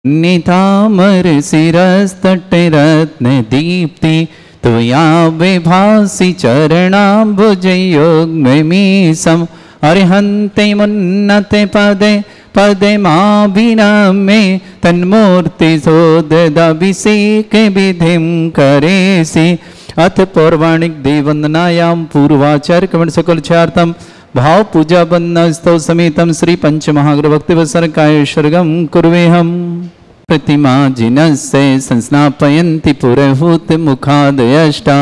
नितामर शिरस्तटे रत्न दीप्ति तुया विभासी चरणाम्बुजयुग्ममीशम् अर्हन्ते मुन्नते पदे पदे माभिनमे तन्मूर्ति सोददाभिषेक विधिं करेसि। अथ पौर्वाणिक देववंदनायां पूर्वाचार्य कमंड सकलचार्थम भाव पूजा बंदस्तव समेतम श्री पंचमहाग्र भक्तिवत्सर कायेश्वरगम कुर्वेहम्। प्रतिमा जिनस्य संस्नापयन्ति पुरहूत मुखादयष्टा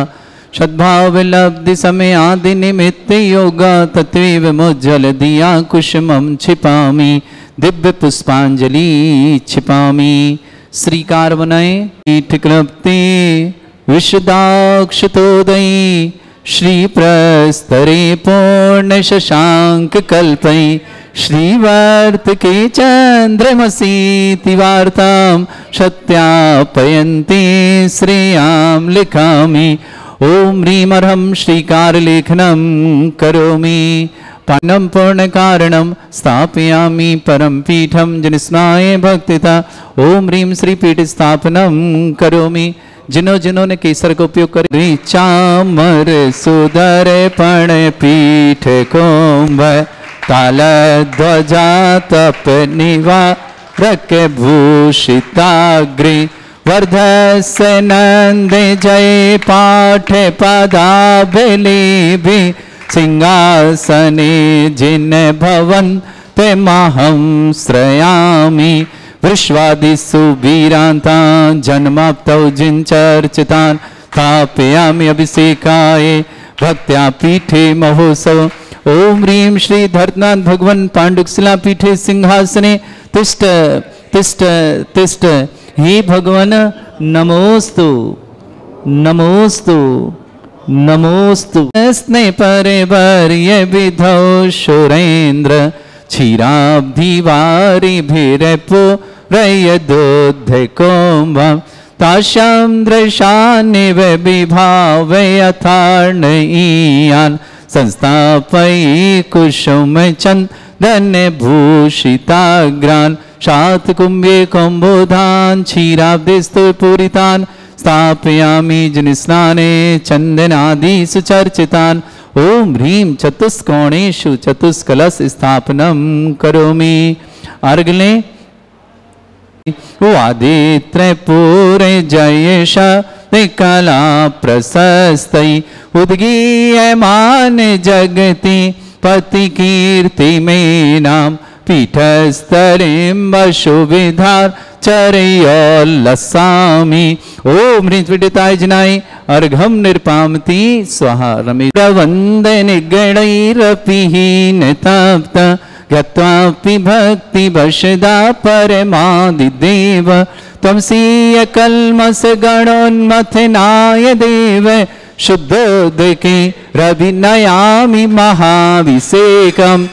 सद्भावलब्धि समय आदि निमित्त योगा तत्वेव मुज्जल दिया कुसुमं छिपामि दिव्य पुष्पांजलि छिपामि। श्रीकार बनाए पीठ क्लप्ते विशदाक्षतोदयी श्री प्रस्तरे पूर्ण शशांक कल्पै श्रीवर्त के चंद्रमसीति वार्तां सत्यापयन्ति श्रेयां लिखामि। ओम ह्रीं अर्हं श्रीकार लेखनं करोमि पानं पूर्ण कारणं स्थापयामि परम पीठं जनिस्नाय भक्तिता। ओम ह्रीं श्री पीठ स्थापनं करोमि। जिन्हों ने केसर का उपयोग करे चामर सुदर पण पीठ कुंभ ताल ध्वजा तप निवारक भूषिताग्रि वर्धस्य नंद जय पाठ पदाभिलेभि सिंहासने जिन भवन ते महं श्रयामि। विश्वादिषु वीरान्तान् जन्माप्तौ जिनचर्चितान् स्थापयामि अभिषेकाय भक्त्या पीठे महोत्सव। ओम ह्रीं श्री धर्तनाथ भगवन् पाण्डुकशिला पीठे सिंहासने तिष्ठ तिष्ठ तिष्ठ। हे भगवान नमोस्तु नमोस्तु नमोस्तु। स्ने परिवर्य विधौ सुरेन्द्र क्षीराब्धिवारिभिरपुरयदोद्धकुम्भं तासां दृशानिव विभावयथार्णयीयान् संस्थापयि कुसुमचन्दनभूषिताग्रान् शातकुम्भे कुम्भोधान् क्षीराब्धिस्तु पूरितान् स्थापयामि जनिस्नाने चन्दनादिषु चर्चितान्। ओम ह्रीं चतुष्कोणेषु चतुष्कलश स्थापनं करोमि। अर्घले वादित्रपूरे जयेश कला प्रशस्तै उद्गीयमान जगति पति कीर्ति में नाम पीठस्तरीं वसुविधार चरयोल्लसामि। ओम ह्रीं पीठिताय जनाय अर्घं निर्पामति स्वाहा रमे वन्दनिगणैरपिहीनतप्त गत्वापि भक्ति वशदा परमादिदेव त्वं स्वीय कल्मष गणोन्मथनाय देव शुद्धोदके रविनयामि महाभिषेकम्।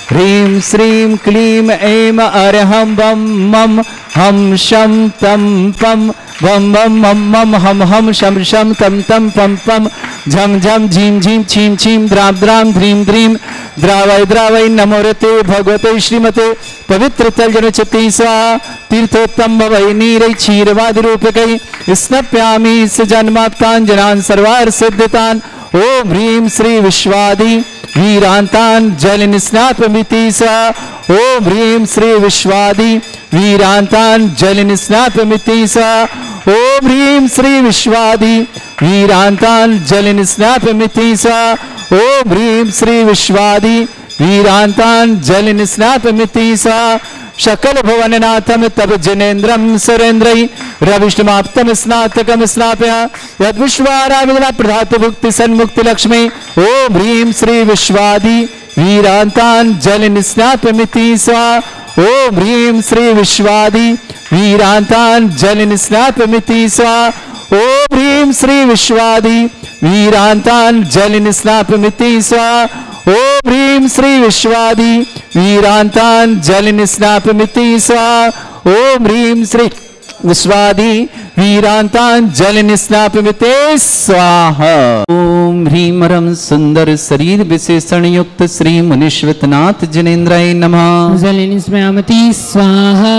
ह्रीं श्रीं क्लीं ऐं अर्हं वं मं हम शं तं पं वं वं मं मं हम हम शं शं तं तं पं पं झं झं झीं झीं छीं छीं द्रां द्रां ध्रीं द्रीं द्रावय द्रावय नमोरते भगवते श्रीमते पवित्र तलजनचित्ते स्वाहा। तीर्थोत्तम वै नीरै क्षीरवादिरूपकै स्नप्यामि सजन्माप्तान् जनान् सर्वार्थ सिद्धितान्। ओम ह्रीं श्री विश्वादि वीरांतान् जलनिस्नापमिति स्वाहा। ओम ह्रीं श्री विश्वादि वीरांतान् जलनिस्नापमिति स्वाहा। ओम ह्रीं श्री विश्वादि वीरांतान् जलनिस्नापमिति स्वाहा। ओम ह्रीं श्री विश्वादि वीरांतान् जलनिस्नापमिति स्वाहा। सकल भुवननाथम तब जनेन्द्रम सुरेन्द्रै रविष्टमाप्तम स्नातकम स्नापया यद्विश्वाराविला प्रधात भुक्ति सन्मुक्ति लक्ष्मी। ओम ह्रीं श्री विश्वादि वीरांतान् जलनिस्नापमिति स्वाहा। ओम ह्रीं श्री विश्वादि वीरांतान् जलनिस्नापमिति स्वाहा। ओम ह्रीं श्री विश्वादि वीरांतान् जलनिस्नापमिति स्वाहा। ओम ह्रीं श्री विश्वादि वीरांतान् जलनिस्नापमिति स्वाहा। ओम ह्रीं श्री विश्वादि वीरांतांजलिनिस्नापमिते स्वाहा। ओम ह्रीं रं सुंदर शरीर विशेषण युक्त श्री मुनीश्वरनाथ जिनेन्द्राय नमः। जलिनिस्मयामति स्वाहा।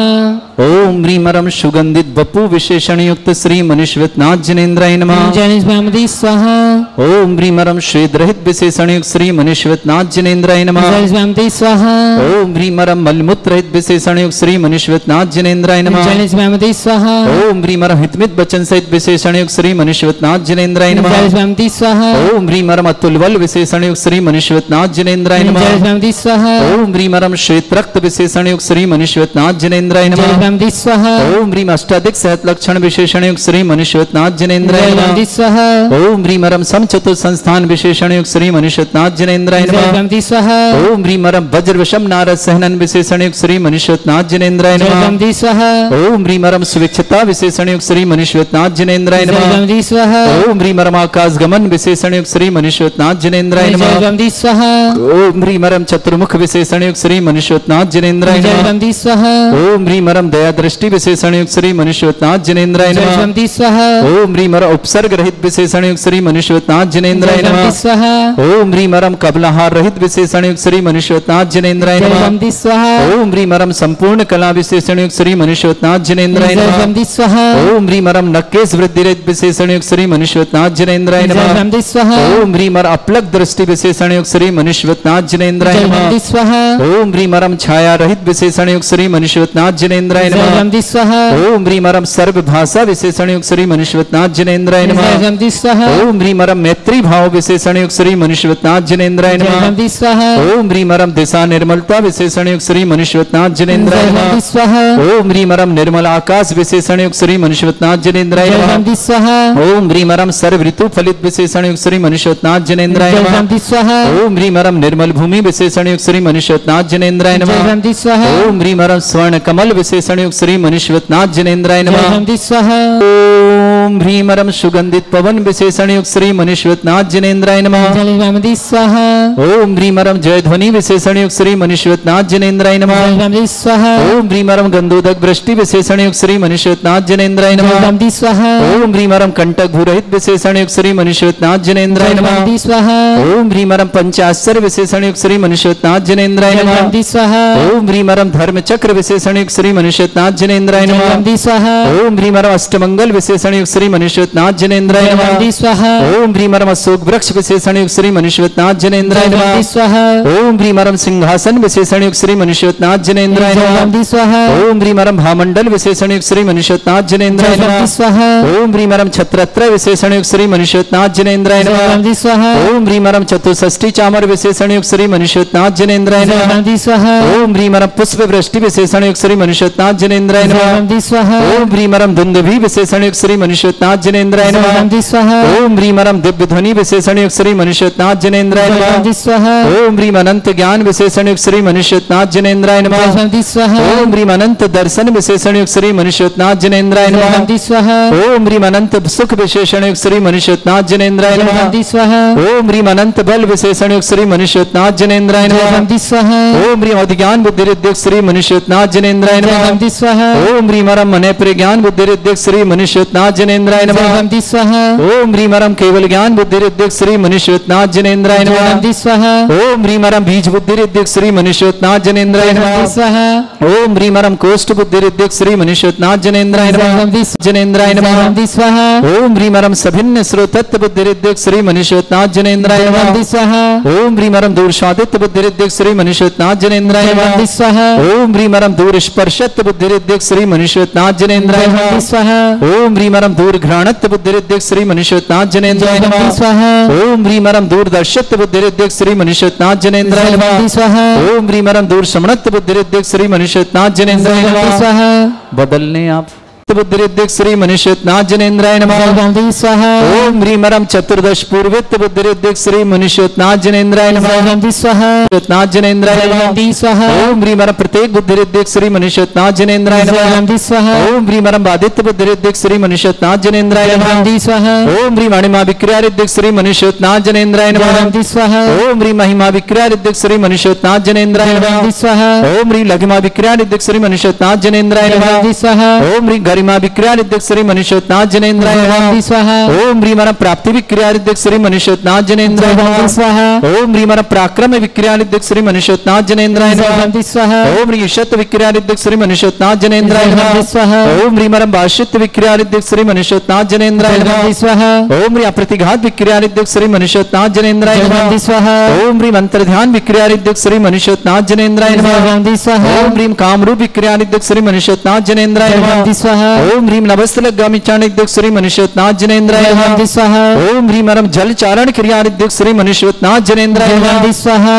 ओम ह्रीं रं सुगंधित वपु विशेषण युक्त श्री मुनीश्वरनाथ जिनेन्द्राय नमः। जलिनिस्मयामति स्वाहा। ओम ह्रीं रं श्वेत रहित विशेषण युक्त श्री मुनीश्वरनाथ जिनेन्द्राय नमः। जलिनिस्मयामति स्वाहा। ओम ह्रीं रं मलमूत्र रहित विशेषण युक्त श्री मुनीश्वरनाथ जिनेन्द्राय नमः। जलिनिस्मयामति स्वाहा। ओम ह्रीं रं हितमित वचन सहित विशेषण युक्त श्री मुनीश्वरनाथ जिनेन्द्राय नमः। जलिनिस्मयामति स्वाहा। ओम ह्रीं रं अतुलबल विशेषण युक्त श्री मुनीश्वरनाथ जिनेन्द्राय नमः। जलिनिस्मयामति स्वाहा। ओम ह्रीं रं श्वेत रक्त विशेषण युक्त श्री मुनीश्वरनाथ जिनेन्द्राय नमः। जलिनिस्मयामति स्वाहा। ओम ह्रीं अष्टाधिक सहत लक्षण विशेषण युक्त श्री मुनीश्वरनाथ जिनेन्द्राय नमः। जलिनिस्मयामति स्वाहा। ओम ह्रीं रं समचतुर संस्थान विशेषण युक्त श्री मुनीश्वरनाथ जिनेन्द्राय नमः। जलिनिस्मयामति स्वाहा। ओम ह्रीं रं वज्रवशम नारद सहनन विशेषण युक्त श्री मुनीश्वरनाथ जिनेन्द्राय नमः। जलिनिस्मयामति स्वाहा। ओम ह्रीं रं सुविक्षता विशेषण युक्त श्री मुनीश्वरनाथ जिनेन्द्राय नमः। जलिनिस्मयामति स्वाहा। ओम ह्रीं रं आकाश गमन विशेषण युक्त श्री मुनीश्वरनाथ जिनेन्द्राय नमः। जलिनिस्मयामति स्वाहा। ओम ह्रीं रं चतुर्मुख विशेषण युक्त श्री मुनीश्वरनाथ जिनेन्द्राय नमः। जलिनिस्मयामति स्वाहा। ओम ह्रीं रं दया दृष्टि विशेषण युक्त श्री मुनीश्वरनाथ जिनेन्द्राय नमः। जलिनिस्मयामति स्वाहा। ओम ह्रीं रं उपसर्ग रहित विशेषण युक्त श्री मुनीश्वरनाथ जिनेन्द्राय नमः। जलिनिस्मयामति स्वाहा। ओम ह्रीं रं कबलाहार रहित विशेषण युक्त श्री मुनीश्वरनाथ जिनेन्द्राय नमः। जलिनिस्मयामति स्वाहा। ओम ह्रीं रं संपूर्ण कला विशेषण युक्त श्री मुनीश्वरनाथ जिनेन्द्राय नमः। जलिनिस्मयामति स्वाहा। ओम ह्रीं रं नक्केश वृद्धि रहित विशेषण युक्त श्री मुनीश्वरनाथ जिनेन्द्राय नमः। जलिनिस्मयामति स्वाहा। ओम ह्रीं रं अपलक दृष्टि विशेषण युक्त श्री मुनीश्वरनाथ जिनेन्द्राय नमः। जलिनिस्मयामति स्वाहा। ओम ह्रीं रं छाया रहित विशेषण युक्त श्री मुनीश्वरनाथ जिनेन्द्राय नमः। जलिनिस्मयामति स्वाहा। ओम ह्रीं रं सर्व भाषा विशेषण युक्त श्री मुनीश्वरनाथ जिनेन्द्राय नमः। जलिनिस्मयामति स्वाहा। ओम ह्रीं रं मैत्री भाव विशेषण युक्त श्री मुनीश्वरनाथ जिनेन्द्राय नमः। जलिनिस्मयामति स्वाहा। ओम ह्रीं रं दिशा निर्मलता विशेषण युक्त श्री मुनीश्वरनाथ जिनेन्द्राय नमः। जलिनिस्मयामति स्वाहा। ओम ह्रीं रं निर्मल आकाश विशेषण युक्त श्री मुनीश्वरनाथ जिनेन्द्राय नमः। जलिनिस्मयामति स्वाहा। ओम ह्रीं रं सर्व ऋतु फलित विशेषण युक्त श्री मुनीश्वरनाथ जिनेन्द्राय नमः। जलिनिस्मयामति स्वाहा। ओम ह्रीं रं निर्मल भूमि विशेषण युक्त श्री मुनीश्वरनाथ जिनेन्द्राय नमः। जलिनिस्मयामति स्वाहा। ओम ह्रीं रं स्वर्ण कमल विशेषण युक्त श्री मुनीश्वरनाथ जिनेन्द्राय नमः। जलिनिस्मयामति स्वाहा। ओम ह्रीं रं सुगंधित पवन विशेषण युक्त श्री मुनीश्वरनाथ जिनेन्द्राय नमः। जलिनिस्मयामति स्वाहा। ओम ह्रीं रं जय ध्वनि विशेषण युक्त श्री मुनीश्वरनाथ जिनेन्द्राय नमः। जलिनिस्मयामति स्वाहा। ओम ह्रीं रं गंधोदक वृष्टि विशेषण युक्त श्री मुनीश्वरनाथ जिनेन्द्राय नमः। जलिनिस्मयामति स्वाहा। ओम ह्रीं रं कंटक भूरहित विशेषण युक्त श्री मुनीश्वरनाथ जिनेन्द्राय नमः। जलिनिस्मयामति स्वाहा। ओम ह्रीं रं पंचाश्चर्य विशेषण युक्त श्री मुनीश्वरनाथ जिनेन्द्राय नमः। जलिनिस्मयामति स्वाहा। ओम ह्रीं रं धर्म चक्र विशेषण युक्त श्री मुनीश्वरनाथ जिनेन्द्राय नमः। जलिनिस्मयामति स्वाहा। ओम ह्रीं रं अष्टमंगल विशेषण युक्त श्री मुनीश्वरनाथ जिनेन्द्राय नमः। जलिनिस्मयामति स्वाहा। ओम ह्रीं रं अशोक वृक्ष विशेषण युक्त श्री मुनीश्वरनाथ जिनेन्द्राय नमः। जलिनिस्मयामति स्वाहा। ओम ह्रीं रं सिंहासन विशेषण युक्त श्री मुनीश्वरनाथ जिनेन्द्राय नमः। जलिनिस्मयामति स्वाहा। ओम ह्रीं रं भामंडल विशेषण युक्त श्री मुनीश्वरनाथ जिनेन्द्राय नमः। जलिनिस्मयामति स्वाहा। ओम ह्रीं रं छत्रत्र विशेषण युक्त श्री मुनीश्वरनाथ जिनेन्द्राय नमः। जलिनिस्मयामति स्वाहा। ओम ह्रीं रं चतुष्षष्टि चामर विशेषण युक्त श्री मुनीश्वरनाथ जिनेन्द्राय नमः। जलिनिस्मयामति स्वाहा। ओम ह्रीं रं पुष्प वृष्टि विशेषण युक्त श्री मुनीश्वरनाथ जिनेन्द्राय नमः। जलिनिस्मयामति स्वाहा। ओम ह्रीं रं दुंदुभि विशेषण युक्त श्री मुनीश्वरनाथ जिनेन्द्राय नमः। जलिनिस्मयामति स्वाहा। ओम ह्रीं रं दिव्य ध्वनि विशेषण युक्त श्री मुनीश्वरनाथ जिनेन्द्राय नमः। जलिनिस्मयामति स्वाहा। ओम ह्रीं अनंत ज्ञान विशेषण युक्त श्री मुनीश्वरनाथ जिनेन्द्राय नमः। जलिनिस्मयामति स्वाहा। ओम ह्रीं अनंत दर्शन विशेषण युक्त श्री मुनीश्वरनाथ जिनेन्द्राय नमः। जलिनिस्मयामति स्वाहा। ओम ह्रीं अनंत सुख विशेषण युक्त श्री मुनीश्वरनाथ जिनेन्द्राय नमः। जलिनिस्मयामति स्वाहा। ओम ह्रीं अनंत बल विशेषण युक्त श्री मुनीश्वरनाथ जिनेन्द्राय नमः। जलिनिस्मयामति स्वाहा। ओम ह्रीं अज्ञान बुद्धि रिद्धिक श्री मुनीश्वरनाथ जिनेन्द्राय नमः। जलिनिस्मयामति स्वाहा। ओम ह्रीं मन प्रज्ञान बुद्धि रिद्धिक श्री मुनीश्वरनाथ जिनेन्द्राय नमः। जलिनिस्मयामति स्वाहा। ओम ह्रीं केवल ज्ञान बुद्धि रिद्धिक श्री मुनीश्वरनाथ जिनेन्द्राय नमः। जलिनिस्मयामति स्वाहा। ओम ह्रीं बीज बुद्धि रिद्धिक श्री मुनीश्वरनाथ जिनेन्द्राय नमः। जलिनिस्मयामति स्वाहा। ओम ह्रीं कोष्ठ बुद्धि रिद्धिक श्री मुनीश्वरनाथ जिनेन्द्राय नमः। जिनेन्द्राय नमः। जलिनिस्मयामति स्वाहा। ओम ह्रीं सभिन्न श्रोतत्व बुद्धि रिद्धिक श्री मुनीश्वरनाथ जिनेन्द्राय नमः। जलिनिस्मयामति स्वाहा। ओम ह्रीं दूर स्वादित्व बुद्धि रिद्धिक श्री मुनीश्वरनाथ जिनेन्द्राय नमः। जलिनिस्मयामति स्वाहा। ओम ह्रीं दूर स्पर्शत्व बुद्धि रिद्धिक श्री मुनीश्वरनाथ जिनेन्द्राय नमः। जलिनिस्मयामति स्वाहा। ओम ह्रीं दूर घ्राणत्व बुद्धि रिद्धिक श्री मुनीश्वरनाथ जिनेन्द्राय नमः। जलिनिस्मयामति स्वाहा। ओम ह्रीं दूरदर्शित्व बुद्धि रिद्धिक श्री मुनीश्वरनाथ जिनेन्द्राय नमः। जलिनिस्मयामति स्वाहा। ओम ह्रीं दूर समणत्व बुद्धि रिद्धिक श्री मुनीश्वरनाथ जिनेन्द्राय जलिनिस्मयामति नमः। स्वाहा। बदलने आप बुद्धि रिद्धिक श्री मुनीश्वरनाथ जिनेन्द्राय नमः। जलिनिस्मयामति स्वाहा। ओम ह्रीं चतुर्दश पूर्वित्व बुद्धि रिद्धिक श्री मुनीश्वरनाथ जिनेन्द्राय नमः। जलिनिस्मयामति स्वाहा। मुनीश्वरनाथ जिनेन्द्राय नमः। जलिनिस्मयामति स्वाहा। ओम ह्रीं प्रत्येक बुद्धि रिद्धिक श्री मुनीश्वरनाथ जिनेन्द्राय नमः। जलिनिस्मयामति स्वाहा। ओम ह्रीं बाधित्व बुद्धि रिद्धिक श्री मुनीश्वरनाथ जिनेन्द्राय नमः। जलिनिस्मयामति स्वाहा। ओम ह्रीं महिमा विक्रिया रिद्धिक श्री मुनीश्वरनाथ जिनेन्द्राय नमः। जलिनिस्मयामति स्वाहा। ओम ह्रीं महिमा विक्रिया रिद्धिक श्री मुनीश्वरनाथ जिनेन्द्राय नमः। जलिनिस्मयामति स्वाहा। ओम ह्रीं लघिमा विक्रिया रिद्धिक श्री मुनीश्वरनाथ जिनेन्द्राय नमः। जलिनिस्मयामति स्वाहा। ओम ह्रीं कालिमा विक्रियादिक श्री मनुष्योत्नाथ जनेन्द्राय नमः स्वाहा ओम ह्रीं प्राप्ति विक्रियादिक श्री मनुष्योत्नाथ जनेन्द्राय नमः स्वाहा ओम ह्रीं पराक्रम विक्रियादिक श्री मनुष्योत्नाथ जनेन्द्राय नमः स्वाहा ओम ह्रीं ईशत विक्रियादिक श्री मनुष्योत्नाथ जनेन्द्राय नमः स्वाहा ओम ह्रीं भाष्यत विक्रियादिक श्री मनुष्योत्नाथ जनेन्द्राय नमः स्वाहा ओम ह्रीं प्रतिघात विक्रियादिक श्री मनुष्योत्नाथ जनेन्द्राय नमः स्वाहा ओम ह्रीं अंतर्ध्यान विक्रियादिक श्री मनुष्योत्नाथ जनेन्द्राय नमः स्वाहा ओम ह्रीं कामरूप विक्रियादिक श्री मनुष्योत्नाथ जनेन्द्राय नमः स्वाहा ओम ह्रीं नभस्थलगामी चाणिदिक श्री मनुष्योत्नाथ जनेन्द्राय नमः स्वाहा ओम ह्रीं जल चारण क्रियादिक श्री मनुष्योत्नाथ जनेन्द्राय नमः स्वाहा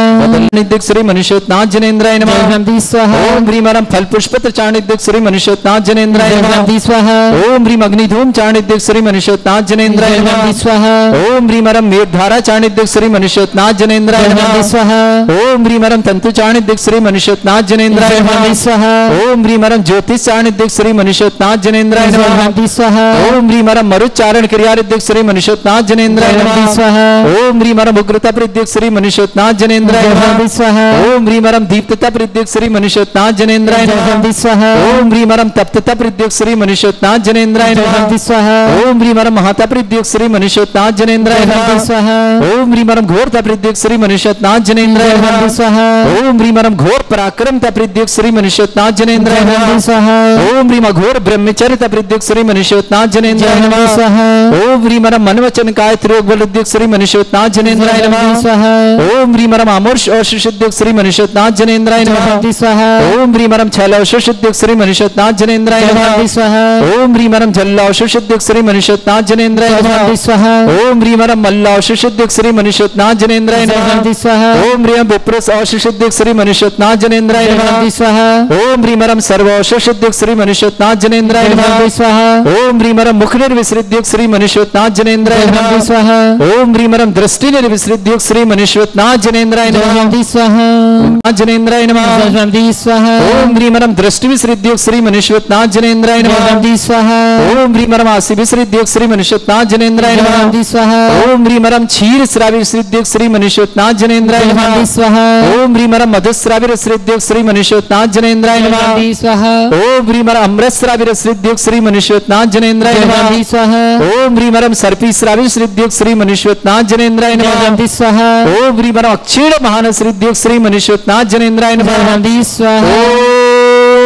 निदिक श्री मनुष्योत्नाथ जनेन्द्राय नमः स्वाहा ओम ह्रीं फल पुष्पत्र चाणिदिक श्री मनुष्योत्नाथ जनेन्द्राय नमः स्वाहा ओम ह्रीं अग्निधूम चाणिदिक श्री मनुष्योत्नाथ जनेन्द्राय नमः स्वाहा ओम ह्रीं मेघधारा चाणिदिक श्री मनुष्योत्नाथ जनेन्द्राय नमः स्वाहा ओम ह्रीं तंतु चाणिदिक श्री मनुष्योत्नाथ जनेन्द्राय नमः स्वाहा ओम ह्रीं ज्योतिष चाणिदिक श्री मनुष्योत्नाथ जनेन्द्राय नमः स्वाहा ओम ह्रीं मरुच्चारण क्रियादिक श्री मनुष्योत्नाथ जनेन्द्राय नमः स्वाहा ओम ह्रीं उग्रता प्रद्युक श्री मनुष्योत्नाथ जनेन्द्राय नमः स्वाहा ओम ह्रीं दीप्तता प्रद्युक श्री मनुष्योत्नाथ जनेन्द्राय नमः स्वाहा ओम ह्रीं तप्तता प्रद्युक श्री मनुष्योत्नाथ जनेन्द्राय नमः स्वाहा ओम ह्रीं महाता प्रद्युक श्री मनुष्योत्नाथ जनेन्द्राय नमः स्वाहा ओम ह्रीं घोरता प्रद्युक श्री मनुष्योत्नाथ जनेन्द्राय नमः स्वाहा ओम ह्रीं घोर पराक्रमता प्रद्युक श्री मनुष्योत्नाथ जनेन्द्राय नमः स्वाहा ओम ह्रीं घोर ब्रह्मचर्यता प्रद्युक श्री मनुष्योत्नाथ जनेन्द्राय नमः स्वाहा ओम ह्रीं मनवचन काय त्रियोग बलुद्युक श्री मनुष्योत्नाथ जनेन्द्राय नमः स्वाहा ओम ह्रीं अमोर्ष औषुद्युक श्री मनुष्योत्नाथ जनेन्द्राय नमः स्वाहा ओम ह्रीं छल औषुद्युक श्री मनुष्योत्नाथ जनेन्द्राय नमः स्वाहा ओम ह्रीं जल औषुद्युक श्री मनुष्योत्नाथ जनेन्द्राय नमः स्वाहा ओम ह्रीं मल्ल औषुद्युक श्री मनुष्योत्नाथ जनेन्द्राय नमः स्वाहा ओम ह्रीं विप्रस औषुद्युक श्री मनुष्योत्नाथ जनेन्द्राय नमः स्वाहा ओम ह्रीं सर्व औषुद्युक श्री मनुष्योत्नाथ जनेन्द्राय नमः स्वाहा ओम ह्रीं मुख निर्विसृद्युक श्री मनुष्योत्नाथ जनेन्द्राय नमः स्वाहा ओम ह्रीं दृष्टि निर्विसृद्युक श्री मनुष्योत्नाथ जनेन्द्राय नमः स्वाहा जनेन्द्राय नमः स्वाहा ओम ह्रीं दृष्टि विसृद्युक श्री मनुष्योत्नाथ जनेन्द्राय नमः स्वाहा ओम ह्रीं आसि विसृद्युक श्री मनुष्योत्नाथ जनेन्द्राय नमः स्वाहा ओम ह्रीं क्षीर श्रावि विसृद्युक श्री मनुष्योत्नाथ जनेन्द्राय नमः स्वाहा ओम ह्रीं मधुश्रावि विसृद्युक श्री मनुष्योत्नाथ जनेन्द्राय नमः स्वाहा ओम ह्रीं अमृत श्रावि विसृद्युक श्री मनुष्योत्नाथ जनेन्द्राय नमः स्वाहा ओम ह्रीं सर्पी श्रावि विसृद्युक श्री मनुष्योत्नाथ जनेन्द्राय नमः स्वाहा ओम ह्रीं अक्षीण महान श्रीद्युक श्री मनुष्योत्नाथ जनेन्द्राय नमः स्वाहा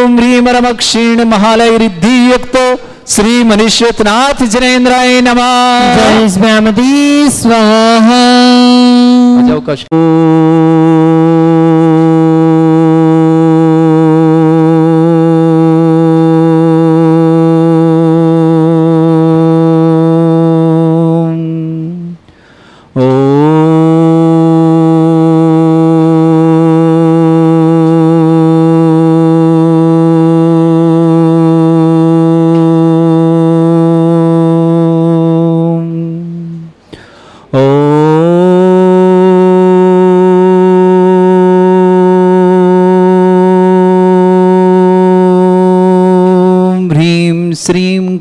ओम ह्रीं अक्षीण महालय रिद्धि युक्त श्री मनुष्योत्नाथ जनेन्द्राय नमः जय स्वामी स्वाहा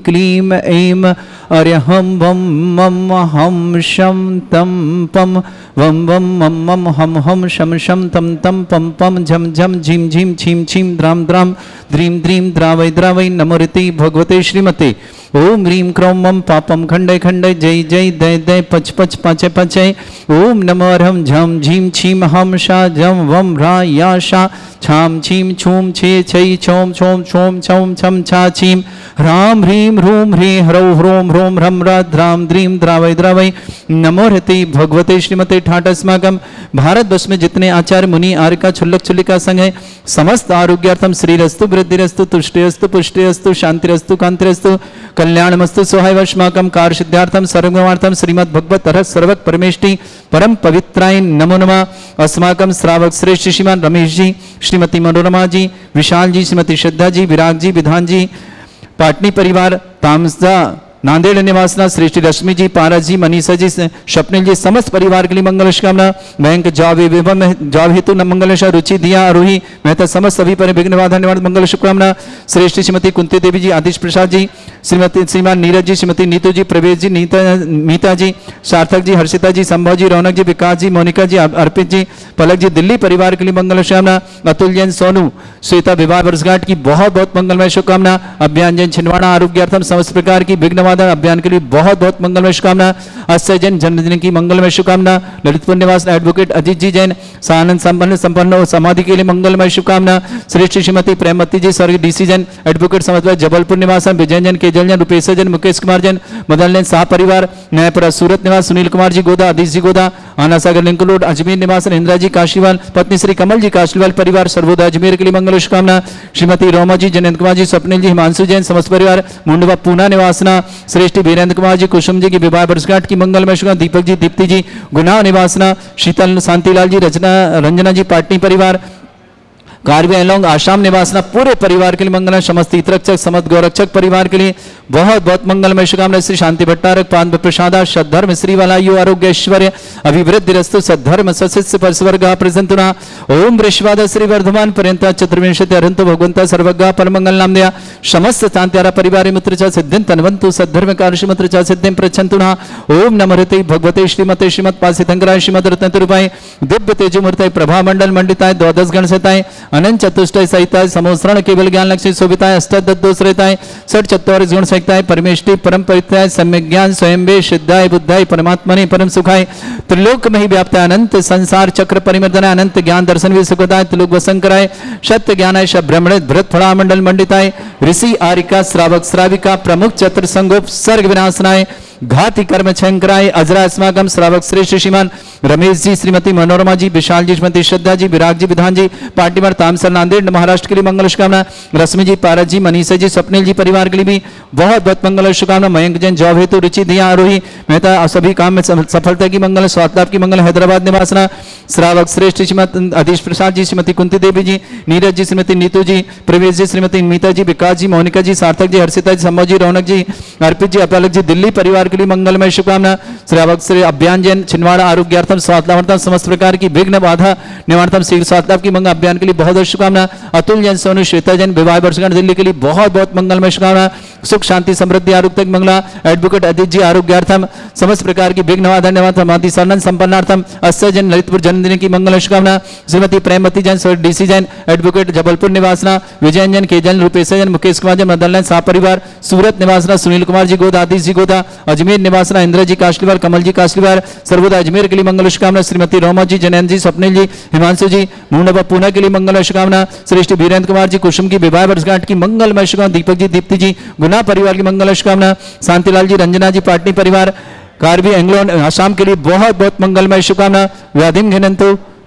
क्लीम ऐम अर्यहं वम मम हम शम तम पम वम वम मम मम हम शम शम तम तम पम पम झम झम झीम झीम छीम छीम द्राम द्राम द्रीम द्रीम द्रावै द्रावै नमोरिति भगवते श्रीमते ओम ह्रीं क्रौं मम पापम खंडय खंडय जय जय दय दय पच पच पाचय पाचय ओम नमो अर्हं झम झीम छीम हम शा झम वम ह्रा या शा छाम छीम छूम छे छै छौम छौम छौम छौम छम छा छीम ह्राम ह्रीं ह्रूं ह्री ह्रौ ह्रों ह्रों ह्रम ह्राम द्रीं द्रावै द्रावै नमो हृति भगवते श्रीमते ठाट अस्माकम भारत वर्ष में जितने आचार्य मुनि आर्यका छुल्लक छुल्लिका संघ है समस्त आरोग्यार्थम श्रीरस्तु वृद्धिरस्तु तुष्टिरस्तु पुष्टिरस्तु शांतिरस्तु कांतिरस्तु कल्याणमस्तु सोहाय वर्षमाकम कार्य सिद्धार्थम सर्वगमार्थम श्रीमद् भगवत अरहत सर्वक परमेष्टि परम पवित्राय नमो नमः। अस्माकम श्रावक श्रेष्ठ श्रीमान रमेश जी, श्रीमती मनोरमा जी, विशाल जी, श्रीमती श्रद्धा जी, विराग जी, विधान जी, पाटनी परिवार, तामसा नांदेड़ निवासना श्रेष्ठी रश्मि जी, पारस जी, मनीषा जी, स्वप्निल जी, समस्त परिवार के लिए मंगल शुभकामना। बैंक जॉब एवं जॉब हेतु मंगल रुचि दिया आरोही मेहता समस्त सभी पर विघ्न बाधा निवारण मंगल शुभकामना। श्रेष्ठी श्रीमती कुंती देवी जी, आदिश प्रसाद जी, श्रीमान नीरज जी, श्रीमती नीतू जी, प्रवेश जी, मीता जी, सार्थक जी, हर्षिता जी, संभव जी, रौनक जी, विकास जी, मोनिका जी, अर्पित जी, पलक जी, दिल्ली परिवार के लिए मंगल शुभकामना। अतुल जैन, सोनू, श्वेता विवाह वर्षगांठ की बहुत बहुत मंगलमय शुभकामना। अभियान जैन छिंदवाड़ा आरोग्यार्थम समस्त प्रकार की विघ्न बाधा अभियान के लिए बहुत बहुत मंगलमय शुभकामना। अक्षय जैन जन्मदिन की मंगलमय शुभकामना। ललितपुर निवास एडवोकेट अजीत जी जैन सानंद संपन्न समाधि के लिए मंगलमय शुभकामना। श्रेष्ठी श्रीमती प्रेमवती जी, स्वर्गीय डीसी जैन एडवोकेट समझ जबलपुर निवास विजय जैन, केजल जैन, रुपेश जैन, मुकेश कुमार जैन, मदन जैन शाह परिवार न्यायपुरा सूरत निवास, सुनील कुमार जी गोदा, आदिश जी गोदा, आना सागर लिंक रोड अजमेर निवास, इंदिरा जी काशीवाल, पत्नी श्री कमल जी काशीवाल परिवार सर्वोदय अजमेर के लिए मंगल शुभकामना। श्रीमती रोमा जी, जयंत कुमार जी, स्वप्निल जी, हिमांशु जैन, समस्त परिवार मुंडवा पूना निवासना। श्रेष्ठी वीरेंद्र कुमार जी, कुसुम जी की विवाह वर्षगांठ की मंगलमय शुभकामना। दीपक जी, दीप्ति जी, गुनाह निवासना। शीतल शांतिलाल जी, रंजना जी, पाटनी परिवार कार्बी एलोंग आसाम निवासना पूरे परिवार के लिए मंगल। समस्त हितरक्षक समस्त गौरक्षक परिवार के लिए बहुत बहुत मंगलमय शुभकामना। श्री शांति भट्टारक पान प्रसाद सद्धर्म श्रीवालायु आरोग्य ऐश्वर्य अभिवृद्धि रस्तु सद्धर्म सशिष्य परस्वर्ग प्रसंतुना। ओम वृषवाद श्री वर्धमान पर्यंत चतुर्विंशति अरंत भगवंत सर्वज्ञ परमंगल नाम दया समस्त शांत्यारा परिवार मित्र च सिद्धिं तन्वन्तु सद्धर्म कार्य मित्र च सिद्धिं प्रच्छन्तुना। ओम नमः भगवते श्रीमते श्रीमत् पासितंकराय श्रीमद रत्नतुरूपाय दिव्य तेजोमूर्ताय प्रभा मंडल मंडिताय द्वादश गण सहिताय अनंत चतुष्टय सहिताय समोसरण केवल ज्ञान लक्ष्मी शोभिताय अष्टदश रहताय षट चत्वारिश गुण सहिताय परमेष्टि परम परित्याय सम्यक ज्ञान स्वयंवे सिद्धाय बुद्धाय परमात्मने परम सुखाय त्रिलोक में ही व्याप्ताय अनंत संसार चक्र परिमर्दनाय अनंत ज्ञान दर्शन भी सुखदाय त्रिलोक वसंकराय सत्य ज्ञानाय ब्रह्मणे भरत फला मंडल मंडिताय ऋषि आरिका श्रावक श्राविका प्रमुख चतुर संगोप सर्ग विनाशनाय घाति कर्म छंकराय अजरा स्मागम श्रावक श्रेष्ठ श्रीमान रमेश जी, श्रीमती मनोरमा जी, विशाल जी, श्रीमती श्रद्धा जी, विराग जी, विधान जी, पार्टीमार तामसर नांदेड़ महाराष्ट्र के लिए मंगल शुभकामना। रश्मि जी, पारस जी, मनीषा जी, स्वप्निल जी परिवार के लिए भी बहुत बहुत मंगल शुभकामना। मयंक जैन जॉब हेतु रुचि दिया आरोही मेहता सभी काम में सफलता की मंगल, स्वास्थ्य लाभ की मंगल। हैदराबाद निवासना श्रावक श्रेष्ठ श्रीमती अधीश प्रसाद जी, श्रीमती कुंती देवी जी, नीरज जी, श्रीमती नीतू जी, प्रवेश जी, श्रीमती मीता जी, विकास जी, मोनिका जी, सार्थक जी, हर्षिता जी, संभव जी, रौनक जी, अर्पित जी, अपलक जी, दिल्ली परिवार के लिए मंगलमय शुभकामना। श्रावक श्री अभियान जैन छिंदवाड़ा आरोग्यार्थम स्वास्थ्य लाभार्थम समस्त प्रकार की विघ्न बाधा निवारणम शीघ्र स्वास्थ्य लाभ की मंगल अभियान के लिए बहुत बहुत शुभकामना। अतुल जैन, सोनू, श्वेता जैन विवाह वर्षगांठ दिल्ली के लिए बहुत बहुत मंगलमय शुभकामना। सुख शांति समृद्धि आरोग्य मंगला। एडवोकेट अदित जी आरोग्यार्थम समस्त प्रकार की विघ्न बाधा निवारणम आदि सनन संपन्नार्थम। अक्षय जैन ललितपुर जन्मदिन की मंगल शुभकामना। श्रीमती प्रेमवती जैन डीसी जैन एडवोकेट जबलपुर निवासना। विजय जैन, केजन, रुपेश जैन, मुकेश कुमार जैन, मदन शाह परिवार सूरत निवासना। सुनील कुमार जी गोदा, आदिश जी गोदा, अजमेर निवासना। इंद्र जी काशलीवाल, कमल जी काशलीवाल सर्वोदय अजमेर के लिए मंगल शुभकामना। श्रीमती रोमा जी, जैन जी, स्वप्निल जी, हिमांशु जी मुंडवा पूना के लिए मंगल शुभकामना। श्रेष्ठ वीरेंद्र कुमार जी कुसुम की विवाह वर्षगांठ की मंगलमय शुभकामना। दीपक जी, दीप्ति जी गुना परिवार की मंगल शुभकामना। शांतिलाल जी, रंजना जी, पाटनी परिवार कार्बी एंग्लो आसाम के लिए बहुत बहुत मंगलमय शुभकामना।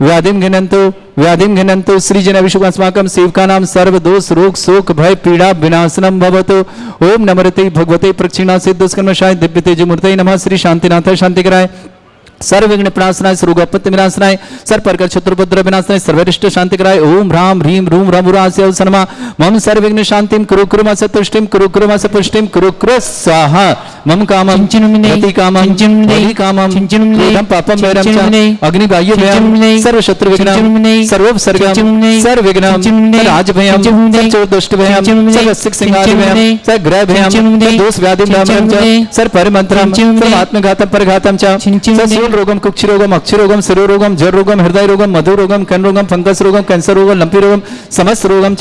व्याधिम घिनंतु श्री जन अभिषेकम शिव का नाम सर्व दोष रोग शोक भय पीड़ा विनाशनम भवतु। ओम नमरते भगवते प्रक्षिणा सिद्धस्कर्मशाय दिव्य तेजमूर्तये नमः। श्री शांतिनाथ शांति कराय सर्वविघ्न प्रणाशनाय सर्वोपत्ति विनाशनाय सर्वप्रकार शत्रुपद्रव विनाशनाय सर्वरिष्ट शांति कराय। ओम ह्रां ह्रीं रूं रमुरास्य सनमा मम सर्वविघ्न शांतिं कुरु कुरु मा सतुष्टिं कुरु कुरु मा सपुष्टिं कुरु कुरु स्वाहा। मम कामं रति कामं बलि कामं क्रोधं पापं वैरं च अग्निवायु भयं सर्व शत्रु विघ्नं सर्वोपसर्गं सर्वविघ्नं राजभयं सर्वदुष्ट भयं सर्वसिक सिंहारि भयं सर्वग्रह भयं दोष व्याधि भयं च सर्वपरिमंत्रं सर्वात्मघातं परघातं च रोगम कुक्षि रोगम अक्षि रोगम शिरो रोगम जर रोगम हृदय रोगम मधु रोगम कन रोगम फंगस रोगम कैंसर रोगम लंपी रोगम समस्त रोगम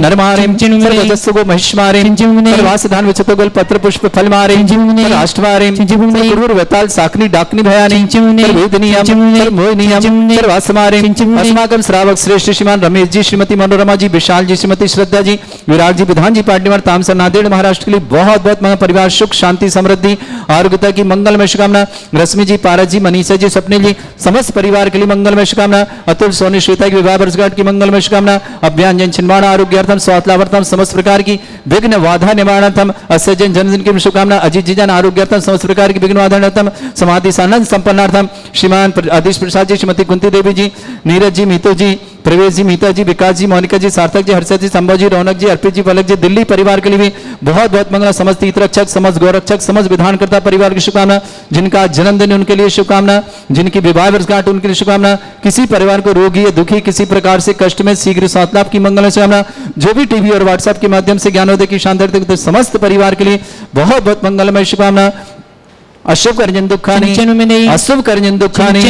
नरमारिम सर्वजस्सुगो महिष्मारिम सर्वासधान विचतोगल पत्र पुष्प फल मारिम राष्ट्रवारिम कुरूर वेताल साकनी डाकनी भयानी सर्वेदनीयम सर्वमोहनीयम सर्वासमारिम अस्माकं श्रावक श्रेष्ठ श्रीमान रमेश जी, श्रीमती मनोरमा जी, विशाल जी, श्रीमती श्रद्धा जी, विराग जी, विधान जी, पाटनीवार तामसर नांदेड़ महाराष्ट्र के लिए बहुत बहुत परिवार सुख शांति समृद्धि आरोग्यता की मंगलमय शुभकामना। रश्मि जी, पारस जी, मनीषा जी, स्वप्निल जी समस्त परिवार के लिए मंगलमय शुभकामना। अतुल, सोनी, श्वेता की विवाह वर्षगांठ की मंगलमय शुभकामना। अभियान जैन छिंदवाड़ा आरोग्यार्थम स्वास्थ्य लाभार्थम समस्त प्रकार की विघ्न बाधा निवारणार्थम। अक्षय जैन जन्मदिन की शुभकामना। अजीत जी जन आरोग्यार्थम समस्त प्रकार की विघ्न बाधा निवारणार्थम समाधि सानंद संपन्नार्थम। श्रीमान अधीश प्रसाद जी, श्रीमती कुंती देवी जी, नीरज जी, मीतू जी, प्रवेश जी, मीता जी, विकास जी, मोनिका जी, सार्थक जी, हर्षद जी, संभव जी, रौनक जी, अर्पित जी, पलक जी, दिल्ली परिवार के लिए भी बहुत बहुत मंगल। समस्त हितरक्षक, समस्त गौरक्षक, समस्त विधानकर्ता परिवार की शुभकामना। जिनका जन्मदिन उनके लिए शुभकामना, जिनकी विवाह वर्षगांठ उनके लिए शुभकामना। किसी परिवार को रोगी या दुखी, किसी प्रकार से कष्ट में शीघ्र स्वास्थ्य लाभ की मंगल शुभकामना। जो भी टीवी और व्हाट्सएप के माध्यम से ज्ञानोदय की शानदार समस्त परिवार के लिए बहुत बहुत मंगलमय शुभकामना। अशुभ कर्जन दुखानि, अशुभ कर्जन दुखानि,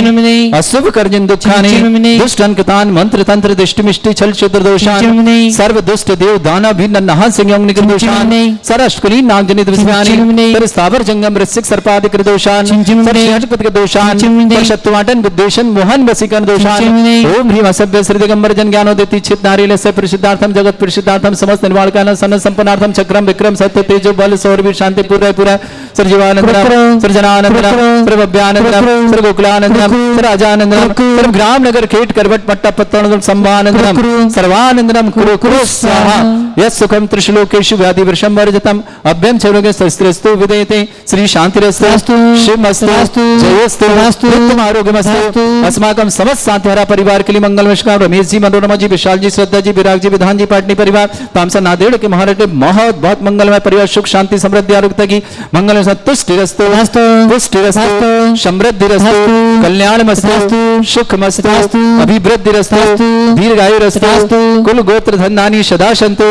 अशुभ कर्जन दुखानि, दुष्ट अंकतान मंत्र तंत्र दृष्टि मिष्टि छल क्षेत्र दोषान, सर्व दुष्ट देव दाना भिन्न नहा संयोग निकल दोषान, सरस्कुलीन नाग जनित विस्मानि, तर स्थावर जंगम ऋषिक सर्पादिक दोषान, सर शेषपति के दोषान, पर शत्रुवाटन विद्वेषण मोहन वसीकरण दोषान। ओम ह्रीम असभ्य श्री दिगंबर जन ज्ञानोदय चित नारील से प्रसिद्धार्थम जगत प्रसिद्धार्थम समस्त निर्वाण काल सन संपन्नार्थम चक्रम विक्रम सत्य तेजो बल सौरवीर शांति पूरा सर्वजीवानंद सर्वजनानंदनम, सर्वभव्यानंदनम, सर्वगोकुलानंदनम, सर्वराजानंदनम, सर्वग्राम नगर खेट करवट पट्टा पत्तन संभानंदनम, सर्वानंदनम कुरु कुरु स्वाहा। यस् सुखम त्रिशलोकेषु व्याधि वर्षम वर्जतम अभ्यम चरोगे शस्त्रस्तु विदेते श्री शांतिरस्तु शिवमस्तु जयस्तु उत्तम आरोग्यमस्तु। अस्माकं समस्त शांतिहरा परिवार के लिए मंगलमय शुभकामना। रमेश जी, मनोरमा जी, विशाल जी, श्रद्धा जी, विराग जी, विधान जी, पाटनी परिवार, तामसा नादेड़ के महाराष्ट्र बहुत बहुत मंगलमय परिवार, सुख शांति समृद्धि आरोग्यता की मंगल तुष्टिरस्तु पुष्टिरस्तु समृद्धिरस्तु कल्याणमस्तु सुखमस्तु अभिवृद्धिरस्तु दीर्घायुरस्तु कुल गोत्र धनानि सदा सन्तु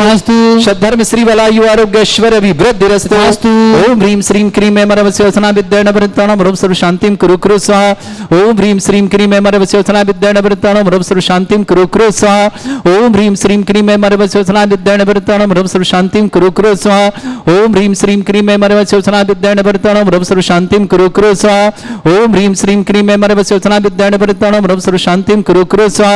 सद्धर्म श्री वलायु आरोग्य ऐश्वर्य अभिवृद्धिरस्तु। ओम ह्रीं श्रीं क्रीं ऐं मरवस्योत्सना विद्येन वृत्ताणं ह्रूं सर्व शांतिं कुरु कुरु स्वाहा। ओम ह्रीं श्रीं क्रीं ऐं मरवस्योत्सना विद्येन वृत्ताणं ह्रूं सर्व शांतिं कुरु कुरु स्वाहा। ओम ह्रीं श्रीं क्रीं ऐं मरवस्योत्सना विद्येन वृत्ताणं ह्रूं सर्व शांतिं कुरु कुरु स्वाहा। ओम ह्रीं श्रीं क्रीं ऐं मरवस्योत्सना विद्येन वृत्ताणं ह्रूं सर्व शांतिं कुरु कुरु स्वाहा। ओम ह्रीं श्रीं क्रीं ऐं मरवस्योत्सना विद्येन वृत्ताणं ह्रूं सर्व शांतिं कुरु कुरु स्वाहा।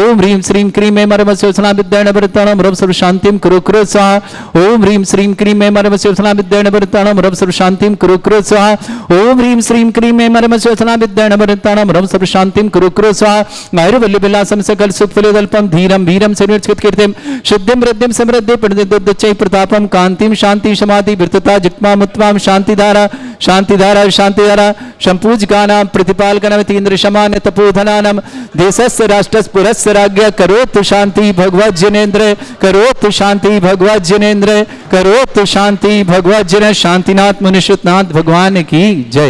ओम ह्रीं श्रीं क्रीं ऐं मरवस्योत्सना विद्येन वृत्ताणं ह्रूं सर्व शांतिं कुरु कुरु स्वाहा। ओम ह्रीं श्रीं क्रीं ऐं मरवस्योत्सना विद्येन वृत्ताणं ह्रूं सर्व शांतिं कुरु कुरु स्वाहा। ओम ह्रीं श्रीं क्रीं ऐं मरवस्योत्सना विद्येन वृत्ताणं ह्रूं सर्व शांतिं कुरु कुरु स्वाहा। आयुर्वल्य विलासं सकल सुखफलदल्पं धीरं वीरं सर्वोच्चित कीर्तिं सिद्धिं वृद्धिं समृद्धि पंडितोच्चै प्रतापं कांतिं शांति समाधि वृत्तता जित्मा मुत्वां शांतिधारा शांतिधारा शांतिधारा संपूजकानां प्रतिपालकानां तीन्द्र समान तपोधनानां देशस्य राष्ट्रस्य पुरस्य राज्ञ करोतु शांति भगवत जनेन्द्र करोतु शांति भगवत जनेन्द्र करोतु शांति भगवत जन। शांतिनाथ मुनिषुतनाथ भगवान की जय।